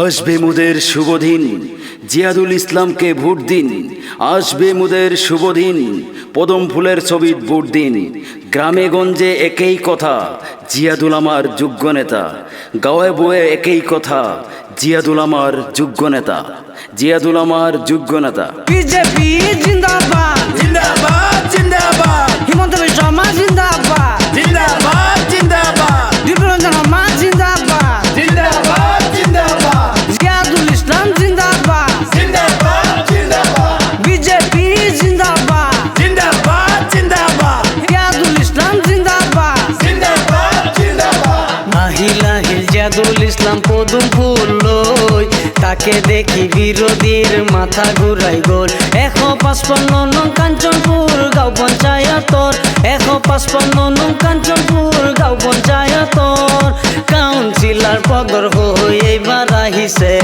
আসবে মোদের শুভদিন, জিয়াদুল ইসলামকে ভোট দিন। আসবে মোদের শুভদিন, পদম ফুলের ছবি ভোট দিন। গ্রামে গঞ্জে একই কথা, জিয়াদুল আমার যোগ্য নেতা। গাঁয়ে বয়ে একই কথা, জিয়াদুল আমার যোগ্য নেতা। জিয়াদুল আমার যোগ্য নেতা। বিজেপি জিন্দাবাদ জিন্দাবাদ জিন্দাবাদ হিমন্ত বিশ্ব শর্মা জিন্দাবাদ জিন্দাবাদ জিন্দাবাদ দীপরঞ্জন শর্মা জিন্দাবাদ জিন্দাবাদ জিন্দাবাদ জিয়াদুল ইসলাম জিন্দাবাদ জিন্দাবাদ জিন্দাবাদ বিজেপি জিন্দাবাদ জিন্দাবাদ জিন্দাবাদ জিয়াদুল ইসলাম জিন্দাবাদ জিন্দাবাদ জিন্দাবাদ আহিল আহিল জিয়াদুল ইসলাম পদুম ফুল লই, তাকে দেখি বিরোধীর মাথা ঘুরাই গোল। 155 নং কাঞ্চনপুর গাঁও পঞ্চায়েতর, 155 নং কাঞ্চনপুর গাঁও পঞ্চায়েতর কাউন্সিলর পদর হই এইবার আহিছে।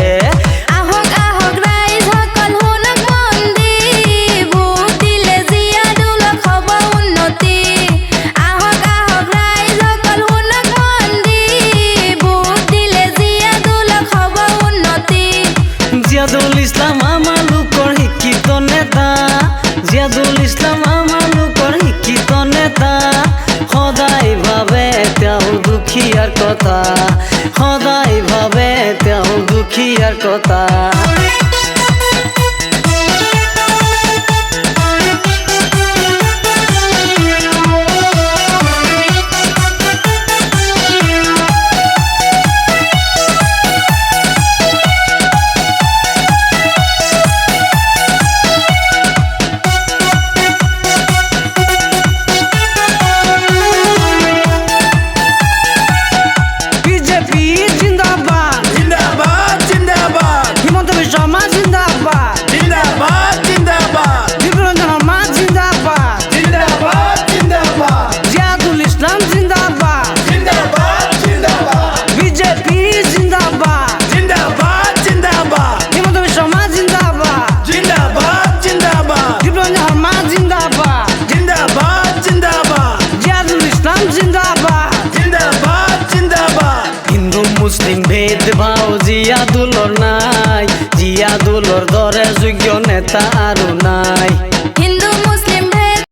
আহক আহক রাইজ সকল শুনক মন দি, ভোট দিলে জিয়াদুলক হ'ব উন্নতি। আহক আহক ৰাইজ সকল শুনক মন দি, ভোট দিলে জিয়াদুলক হ'ব উন্নতি। জিয়াদুল ইসলাম আমার লোকৰ শিক্ষিত নেতা, জিয়াদুল ইসলাম আমার লোকৰ শিক্ষিত নেতা। সদায় ভাবে তেওঁ দুখীয়াৰ কথা, সদায় ভাবে তেওঁ দুখীয়াৰ কথা। বিজেপি জিন্দাবাদ জিন্দাবাদ জিন্দাবাদ হিমন্ত বিশ্ব শর্মা জিন্দাবাদ জিন্দাবাদ জিন্দাবাদ দীপরঞ্জন শর্মা জিন্দাবাদ জিন্দাবাদ জিন্দাবাদ জিয়াদুল ইসলাম জিন্দাবাদ জিন্দাবাদ জিন্দাবাদ বিজেপি জিন্দাবাদ জিন্দাবাদ জিন্দাবাদ হিমন্ত বিশ্ব শর্মা জিন্দাবাদ জিন্দাবাদ জিন্দাবাদ দীপরঞ্জন শর্মা জিন্দাবাদ জিন্দাবাদ জিন্দাবাদ জিয়াদুল ইসলাম জিন্দাবাদ জিন্দাবাদ জিন্দাবাদ হিন্দু মুসলিম ভেদভাৱ জিয়াদুলৰ নাই, জিয়াদুলৰ দৰে যোগ্য নেতা আৰু